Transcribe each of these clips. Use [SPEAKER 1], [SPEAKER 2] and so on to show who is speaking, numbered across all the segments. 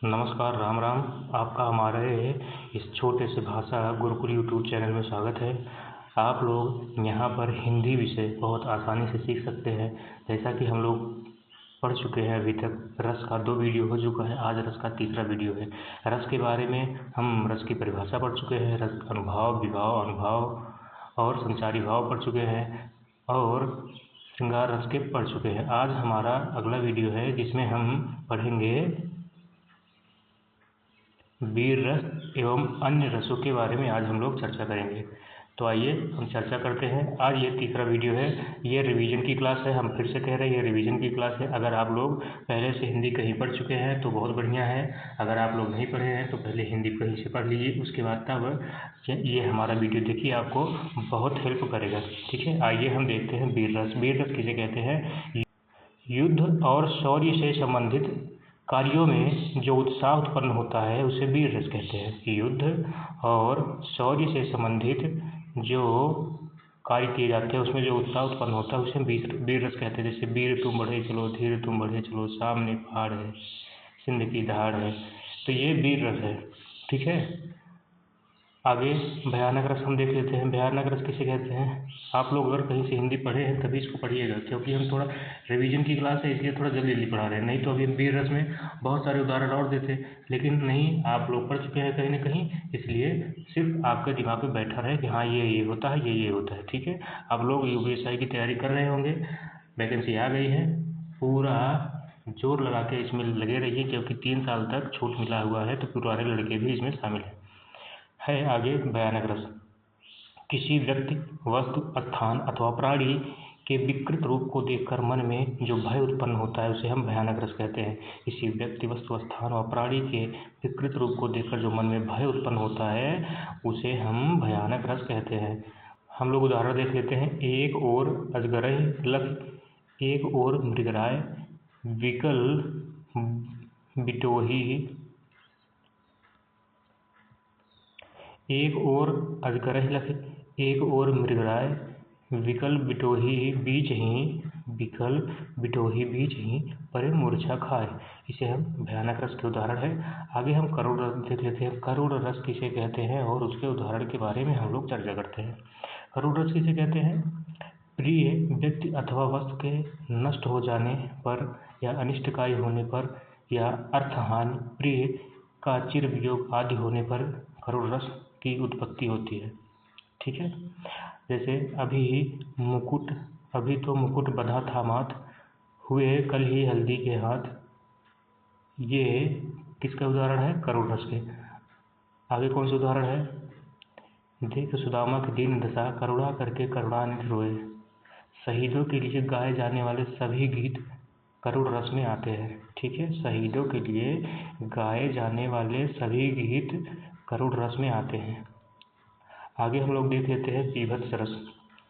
[SPEAKER 1] नमस्कार, राम राम। आपका हमारे इस छोटे से भाषा गुरुकुल यूट्यूब चैनल में स्वागत है। आप लोग यहाँ पर हिंदी विषय बहुत आसानी से सीख सकते हैं। जैसा कि हम लोग पढ़ चुके हैं अभी तक, रस का 2 वीडियो हो चुका है, आज रस का तीसरा वीडियो है। रस के बारे में हम रस की परिभाषा पढ़ चुके हैं, रस अनुभाव, विभाव, अनुभाव और संचारी भाव पढ़ चुके हैं और श्रृंगार रस के पढ़ चुके हैं। आज हमारा अगला वीडियो है जिसमें हम पढ़ेंगे वीर रस एवं अन्य रसों के बारे में आज हम लोग चर्चा करेंगे। तो आइए हम चर्चा करते हैं। आज ये तीसरा वीडियो है, ये रिवीजन की क्लास है। हम फिर से कह रहे हैं, ये रिवीजन की क्लास है। अगर आप लोग पहले से हिंदी कहीं पढ़ चुके हैं तो बहुत बढ़िया है। अगर आप लोग नहीं पढ़े हैं तो पहले हिंदी कहीं से पढ़ लीजिए, उसके बाद तब ये हमारा वीडियो देखिए, आपको बहुत हेल्प करेगा। ठीक है, आइए हम देखते हैं वीर रस। वीर रस किसे कहते हैं? युद्ध और शौर्य से संबंधित कार्यों में जो उत्साह उत्पन्न होता है उसे वीर रस कहते हैं। युद्ध और शौर्य से संबंधित जो कार्य किए जाते हैं उसमें जो उत्साह उत्पन्न होता है उसे वीर रस कहते हैं। जैसे वीर तुम बढ़े चलो, धीर तुम बढ़े चलो, सामने पहाड़ है, सिंध की दहाड़ है, तो ये वीर रस है। ठीक है, आगे भयानक रस हम देख लेते हैं। भयानक रस किसे कहते हैं? आप लोग अगर कहीं से हिंदी पढ़े हैं तभी इसको पढ़िएगा, क्योंकि हम थोड़ा रिवीजन की क्लास है इसलिए थोड़ा जल्दी जल्दी पढ़ा रहे हैं। नहीं तो अभी हम वीर रस में बहुत सारे उदाहरण और देते, लेकिन नहीं, आप लोग पढ़ चुके हैं कहीं ना कहीं, इसलिए सिर्फ आपके दिमाग में बैठा रहे कि हाँ ये होता है, ये होता है। ठीक है, आप लोग यूपीएससी की तैयारी कर रहे होंगे, वैकेंसी आ गई है, पूरा जोर लगा के इसमें लगे रहिए, क्योंकि 3 साल तक छूट मिला हुआ है, तो पुराने लड़के भी इसमें शामिल हैं। आगे भयानक रस। किसी व्यक्ति, वस्तु, स्थान अथवा प्राणी के विकृत रूप को देखकर मन में जो भय उत्पन्न होता है उसे हम भयानक रस कहते हैं। किसी व्यक्ति, वस्तु, स्थान और प्राणी के विकृत रूप को देखकर जो मन में भय उत्पन्न होता है उसे हम भयानक रस कहते हैं। हम लोग उदाहरण देख लेते हैं। एक ओर अजगरहि लख, एक ओर मृगराय, विकल बिटोही। एक ओर अजगरहि लख, एक ओर मृगराय, विकल बिटोही बीजहीं परे मूर्छा खाए। इसे हम भयानक रस के उदाहरण है। आगे हम करुण रस देख लेते हैं। करुण रस किसे कहते हैं और उसके उदाहरण के बारे में हम लोग चर्चा करते हैं। करुण रस किसे कहते हैं? प्रिय व्यक्ति अथवा वस्तु के नष्ट हो जाने पर या अनिष्टकारी होने पर या अर्थहानि, प्रिय का चिर वियोग आदि होने पर करुण रस की उत्पत्ति होती है। ठीक है, जैसे अभी तो मुकुट बंधा था माथ, हुए कल ही हल्दी के हाथ। ये किसका उदाहरण है? करुण रस के। आगे कौन सा उदाहरण है? देख सुदामा की दीन दशा, करुणा करके करुणानिधि रोए। शहीदों के लिए गाए जाने वाले सभी गीत करुण रस में आते हैं। ठीक है, शहीदों के लिए गाए जाने वाले सभी गीत करुण रस में आते हैं। आगे हम लोग देख लेते हैं बीभत्स रस।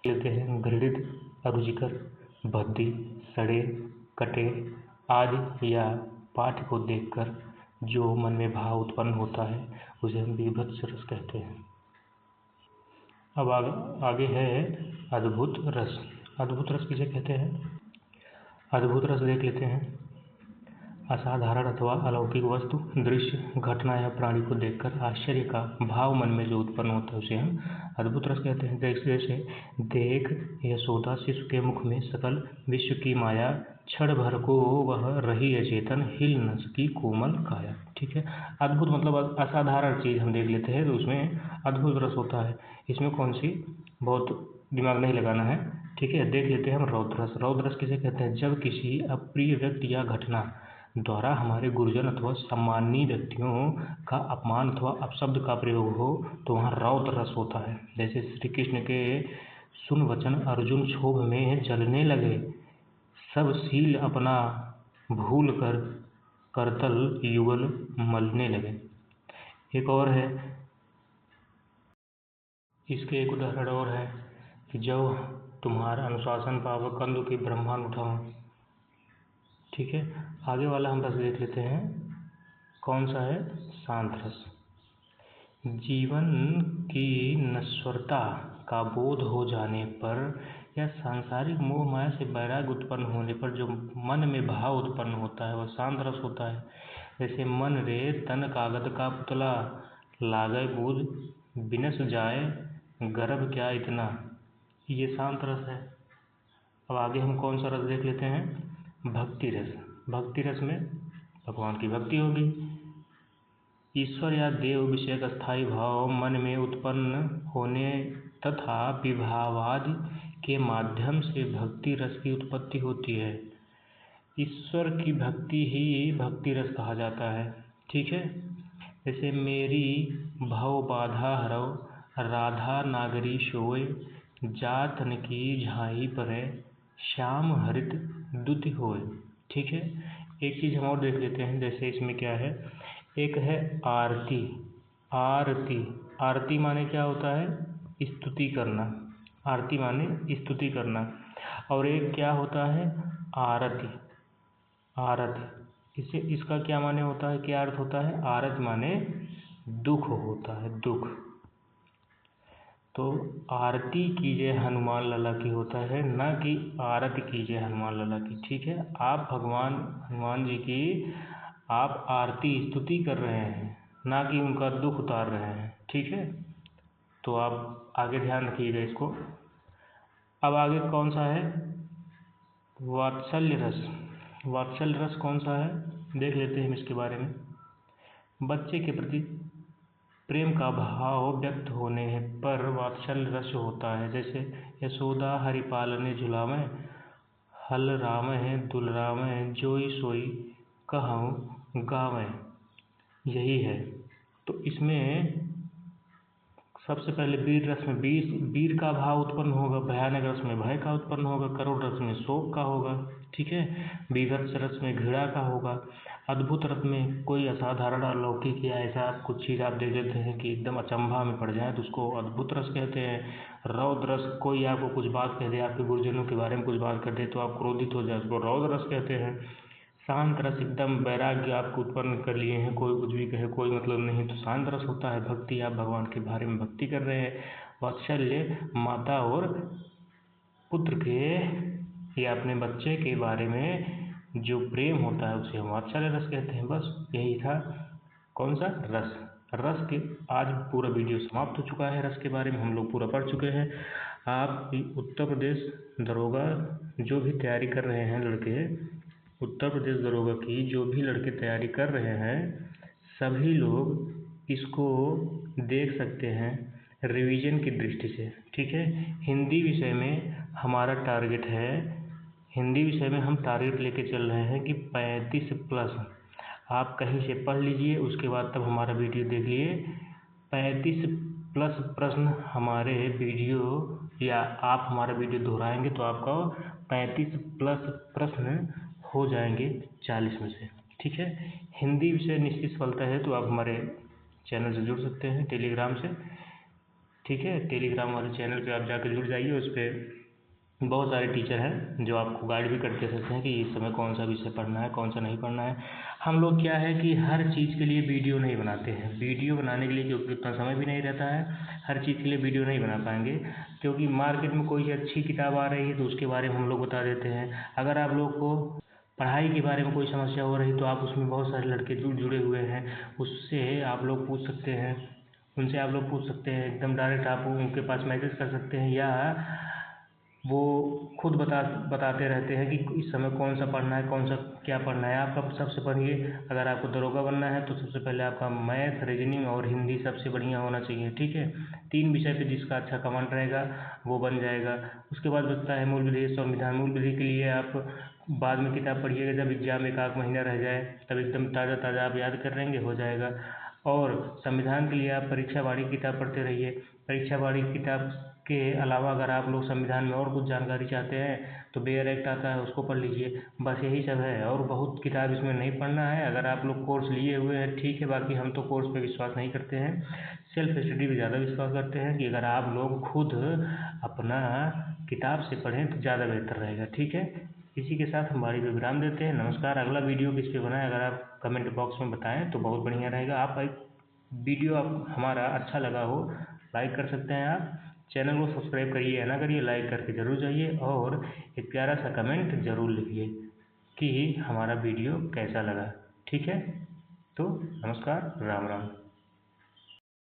[SPEAKER 1] लेते हैं घृणित, अरुचिकर, भद्दी, सड़े, कटे आदि या पाठ को देखकर जो मन में भाव उत्पन्न होता है उसे हम बीभत्स रस कहते हैं। अब आगे है अद्भुत रस। अद्भुत रस किसे कहते हैं? अद्भुत रस देख लेते हैं। असाधारण अथवा अलौकिक वस्तु, दृश्य, घटना या प्राणी को देखकर आश्चर्य का भाव मन में जो उत्पन्न होता है उसे हम अद्भुत रस कहते हैं। जैसे देख यशोदा शिशु के मुख में सकल विश्व की माया, क्षण भर को वह रही अचेतन, हिल न सकी कोमल काया। ठीक है, अद्भुत मतलब असाधारण चीज़ हम देख लेते हैं तो उसमें अद्भुत रस होता है। इसमें कौन सी, बहुत दिमाग नहीं लगाना है। ठीक है, देख लेते हैं हम रौद्र रस। रौद्र रस किसे कहते हैं? जब किसी अप्रिय व्यक्ति या घटना द्वारा हमारे गुरुजन अथवा सम्मानीय व्यक्तियों का अपमान अथवा अपशब्द का प्रयोग हो तो वहाँ रौद्र रस होता है। जैसे श्री कृष्ण के सुन वचन अर्जुन क्षोभ में जलने लगे, सब शील अपना भूल कर करतल युगल मलने लगे। एक और है, इसके एक उदाहरण और है कि जब तुम्हारा अनुशासन पाव कंदु की ब्रह्मांड उठाऊं। ठीक है, आगे वाला हम रस देख लेते हैं। कौन सा है? शांत रस। जीवन की नश्वरता का बोध हो जाने पर या सांसारिक मोह माया से वैराग्य उत्पन्न होने पर जो मन में भाव उत्पन्न होता है वह शांत रस होता है। जैसे मन रे तन कागज का पुतला, लागय बूझ बिनस जाए गर्भ क्या इतना। ये शांत रस है। अब आगे हम कौन सा रस देख लेते हैं, भक्ति रस। भक्ति रस में भगवान की भक्ति होगी। ईश्वर या देव विषयक स्थायी भाव मन में उत्पन्न होने तथा विभावादि के माध्यम से भक्ति रस की उत्पत्ति होती है। ईश्वर की भक्ति ही भक्ति रस कहा जाता है। ठीक है। जैसे मेरी भव बाधा हरव, राधा नागरी सोय, जातन की झाई परे, श्याम हरित दुति होय। ठीक है। एक चीज़ हम और देख लेते हैं। जैसे इसमें क्या है, एक है आरती। आरती, आरती माने क्या होता है, स्तुति करना। आरती माने स्तुति करना। और एक क्या होता है, आरती। आरती इसका क्या माने होता है, क्या अर्थ होता है, आरती माने दुख होता है, दुख। तो आरती कीजिए हनुमान लला की होता है, ना कि आरती कीजिए हनुमान लला की। ठीक है। आप भगवान हनुमान जी की आप आरती स्तुति कर रहे हैं, ना कि उनका दुख उतार रहे हैं। ठीक है। तो आप आगे ध्यान रखिएगा इसको। अब आगे कौन सा है, वात्सल्य रस। वात्सल्य रस कौन सा है, देख लेते हैं हम इसके बारे में। बच्चे के प्रति प्रेम का भाव व्यक्त होने पर वात्सल्य रस होता है। जैसे यशोदा हरि पालने झुलावें, हल रामहि दुलरावें, जोई सोई कहूँ गावें। यही है। तो इसमें सबसे पहले वीर रस में वीर का भाव उत्पन्न होगा, भयानक रस में भय का उत्पन्न होगा, करुण रस में शोक का होगा। ठीक है। बीभत्स रस में घृणा का होगा। अद्भुत रस में कोई असाधारण अलौकिक या ऐसा कुछ चीज़ आप देख लेते हैं कि एकदम अचंभा में पड़ जाए तो उसको अद्भुत रस कहते हैं। रौद्र रस, कोई आपको कुछ बात कह दे, आपके गुरुजनों के बारे में कुछ बात कर दे तो आप क्रोधित हो जाए, उसको रौद्र रस कहते हैं। शांत रस, एकदम वैराग्य आपको उत्पन्न कर लिए हैं, कोई कुछ भी कहे कोई मतलब नहीं, तो शांत रस होता है। भक्ति, आप भगवान के बारे में भक्ति कर रहे हैं। वात्सल्य, माता और पुत्र के या अपने बच्चे के बारे में जो प्रेम होता है उसे हम वात्सल्य रस कहते हैं। बस यही था। कौन सा रस। रस के आज पूरा वीडियो समाप्त हो चुका है। रस के बारे में हम लोग पूरा पढ़ चुके हैं। आप उत्तर प्रदेश दरोगा जो भी तैयारी कर रहे हैं लड़के, उत्तर प्रदेश दरोगा की जो भी लड़के तैयारी कर रहे हैं, सभी लोग इसको देख सकते हैं रिवीजन की दृष्टि से। ठीक है। हिंदी विषय में हमारा टारगेट है, हिंदी विषय में हम टारगेट लेके चल रहे हैं कि 35 प्लस। आप कहीं से पढ़ लीजिए, उसके बाद तब हमारा वीडियो देखिए। 35 प्लस प्रश्न हमारे वीडियो या आप हमारा वीडियो दोहराएंगे तो आपका 35 प्लस प्रश्न हो जाएंगे 40 में से। ठीक है। हिंदी विषय निश्चित सफलता है तो आप हमारे चैनल से जुड़ सकते हैं टेलीग्राम से। ठीक है। टेलीग्राम वाले चैनल पे आप जाकर जुड़ जाइए। उस पर बहुत सारे टीचर हैं जो आपको गाइड भी करते रहते हैं कि इस समय कौन सा विषय पढ़ना है, कौन सा नहीं पढ़ना है। हम लोग क्या है कि हर चीज़ के लिए वीडियो नहीं बनाते हैं। वीडियो बनाने के लिए क्योंकि उतना समय भी नहीं रहता है, हर चीज़ के लिए वीडियो नहीं बना पाएंगे। क्योंकि मार्केट में कोई अच्छी किताब आ रही है तो उसके बारे में हम लोग बता देते हैं। अगर आप लोग को पढ़ाई के बारे में कोई समस्या हो रही तो आप उसमें बहुत सारे लड़के जुड़े हुए हैं, उससे आप लोग पूछ सकते हैं, उनसे आप लोग पूछ सकते हैं। एकदम डायरेक्ट आप उनके पास मैसेज कर सकते हैं या वो खुद बताते रहते हैं कि इस समय कौन सा पढ़ना है, कौन सा क्या पढ़ना है। आपका सबसे पढ़िए, अगर आपको दरोगा बनना है तो सबसे पहले आपका मैथ, रीजनिंग और हिंदी सबसे बढ़िया होना चाहिए। ठीक है। 3 विषय पे जिसका अच्छा कमांड रहेगा वो बन जाएगा। उसके बाद बचता है मूल विधि, संविधान। मूल विधि के लिए आप बाद में किताब पढ़िएगा, जब एग्जाम 1 महीना रह जाए तब एकदम ताज़ा ताज़ा आप याद कर लेंगे, हो जाएगा। और संविधान के लिए आप परीक्षा वाणी किताब पढ़ते रहिए। परीक्षा वाणी किताब के अलावा अगर आप लोग संविधान में और कुछ जानकारी चाहते हैं तो बेयर एक्ट आता है, उसको पढ़ लीजिए। बस यही सब है, और बहुत किताब इसमें नहीं पढ़ना है। अगर आप लोग कोर्स लिए हुए हैं ठीक है, बाकी हम तो कोर्स पे विश्वास नहीं करते हैं, सेल्फ स्टडी पे ज़्यादा विश्वास करते हैं कि अगर आप लोग खुद अपना किताब से पढ़ें तो ज़्यादा बेहतर रहेगा। ठीक है। इसी के साथ हम वाणी पे विराम देते हैं। नमस्कार। अगला वीडियो किस पे बनाए अगर आप कमेंट बॉक्स में बताएं तो बहुत बढ़िया रहेगा। आप वीडियो आप हमारा अच्छा लगा हो लाइक कर सकते हैं। आप चैनल को सब्सक्राइब करिए या ना करिए, लाइक करके ज़रूर जाइए और एक प्यारा सा कमेंट ज़रूर लिखिए कि हमारा वीडियो कैसा लगा। ठीक है। तो नमस्कार, राम राम।